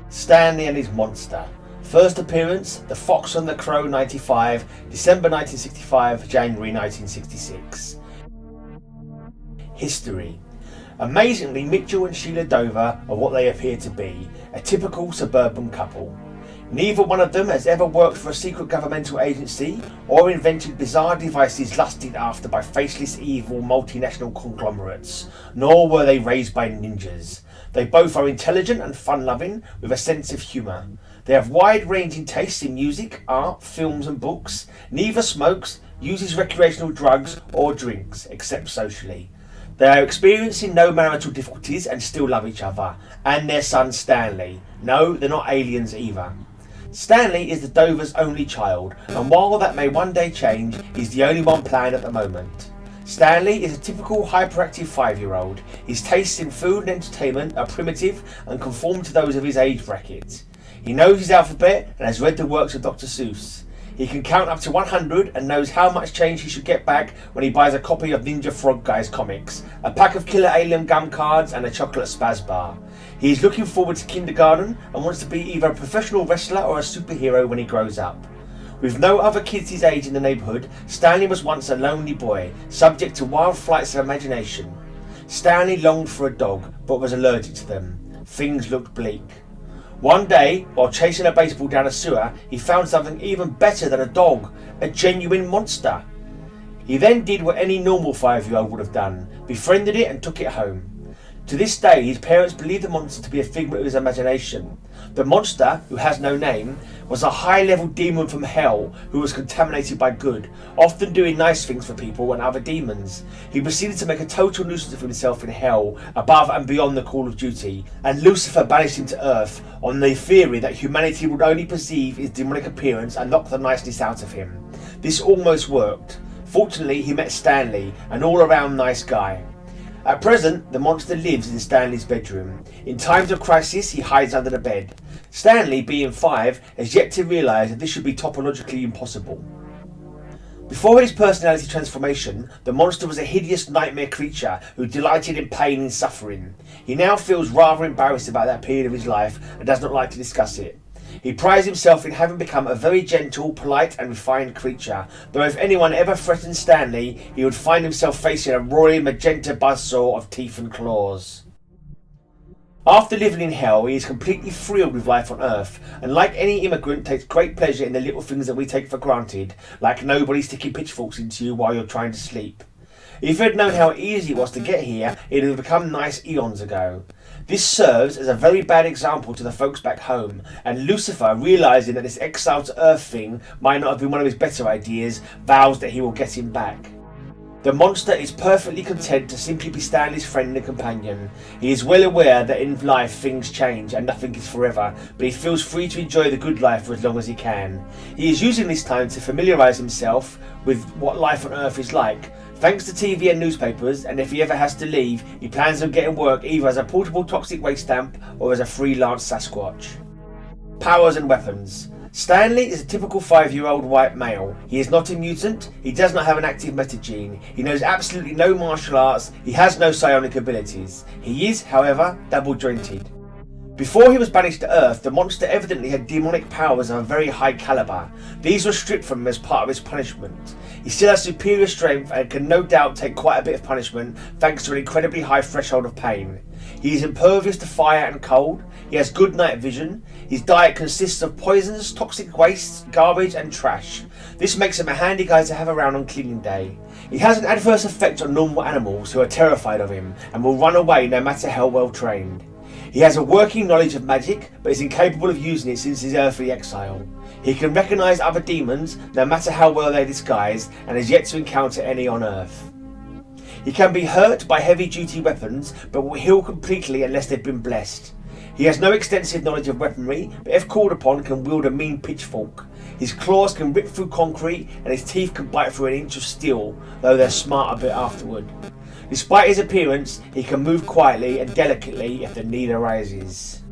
Stanley and his monster. First appearance, The Fox and the Crow 95, December 1965, January 1966. History. Amazingly, Mitchell and Sheila Dover are what they appear to be, a typical suburban couple. Neither one of them has ever worked for a secret governmental agency or invented bizarre devices lusted after by faceless evil multinational conglomerates, nor were they raised by ninjas. They both are intelligent and fun-loving with a sense of humour. They have wide-ranging tastes in music, art, films and books. Neither smokes, uses recreational drugs or drinks, except socially. They are experiencing no marital difficulties and still love each other, and their son Stanley. No, they're not aliens either. Stanley is the Dovers' only child, and while that may one day change, he's the only one planned at the moment. Stanley is a typical hyperactive 5-year-old. His tastes in food and entertainment are primitive and conform to those of his age bracket. He knows his alphabet and has read the works of Dr. Seuss. He can count up to 100 and knows how much change he should get back when he buys a copy of Ninja Frog Guy's comics, a pack of Killer Alien gum cards and a chocolate spaz bar. He is looking forward to kindergarten and wants to be either a professional wrestler or a superhero when he grows up. With no other kids his age in the neighbourhood, Stanley was once a lonely boy, subject to wild flights of imagination. Stanley longed for a dog, but was allergic to them. Things looked bleak. One day, while chasing a baseball down a sewer, he found something even better than a dog, a genuine monster. He then did what any normal 5-year-old would have done, befriended it and took it home. To this day, his parents believe the monster to be a figment of his imagination. The monster, who has no name, was a high-level demon from hell who was contaminated by good, often doing nice things for people and other demons. He proceeded to make a total nuisance of himself in hell, above and beyond the call of duty, and Lucifer banished him to earth on the theory that humanity would only perceive his demonic appearance and knock the niceness out of him. This almost worked. Fortunately, he met Stanley, an all-around nice guy. At present, the monster lives in Stanley's bedroom. In times of crisis, he hides under the bed. Stanley, being 5, has yet to realise that this should be topologically impossible. Before his personality transformation, the monster was a hideous nightmare creature who delighted in pain and suffering. He now feels rather embarrassed about that period of his life and does not like to discuss it. He prides himself in having become a very gentle, polite and refined creature, though if anyone ever threatened Stanley, he would find himself facing a roaring magenta buzzsaw of teeth and claws. After living in hell, he is completely thrilled with life on Earth, and like any immigrant takes great pleasure in the little things that we take for granted, like nobody sticking pitchforks into you while you're trying to sleep. If he had known how easy it was to get here, it would have become nice eons ago. This serves as a very bad example to the folks back home, and Lucifer, realising that this exile to Earth thing might not have been one of his better ideas, vows that he will get him back. The monster is perfectly content to simply be Stanley's friend and companion. He is well aware that in life things change and nothing is forever, but he feels free to enjoy the good life for as long as he can. He is using this time to familiarise himself with what life on Earth is like. Thanks to TV and newspapers, and if he ever has to leave, he plans on getting work either as a portable toxic waste stamp or as a freelance Sasquatch. Powers and weapons. Stanley is a typical 5-year-old white male. He is not a mutant, he does not have an active metagene, he knows absolutely no martial arts, he has no psionic abilities. He is, however, double-jointed. Before he was banished to Earth, the monster evidently had demonic powers of a very high calibre. These were stripped from him as part of his punishment. He still has superior strength and can no doubt take quite a bit of punishment thanks to an incredibly high threshold of pain. He is impervious to fire and cold, he has good night vision, his diet consists of poisons, toxic wastes, garbage and trash. This makes him a handy guy to have around on cleaning day. He has an adverse effect on normal animals who are terrified of him and will run away no matter how well trained. He has a working knowledge of magic, but is incapable of using it since his earthly exile. He can recognise other demons, no matter how well they disguise, and has yet to encounter any on Earth. He can be hurt by heavy-duty weapons, but will heal completely unless they've been blessed. He has no extensive knowledge of weaponry, but if called upon can wield a mean pitchfork. His claws can rip through concrete, and his teeth can bite through an inch of steel, though they're smart a bit afterward. Despite his appearance, he can move quietly and delicately if the need arises.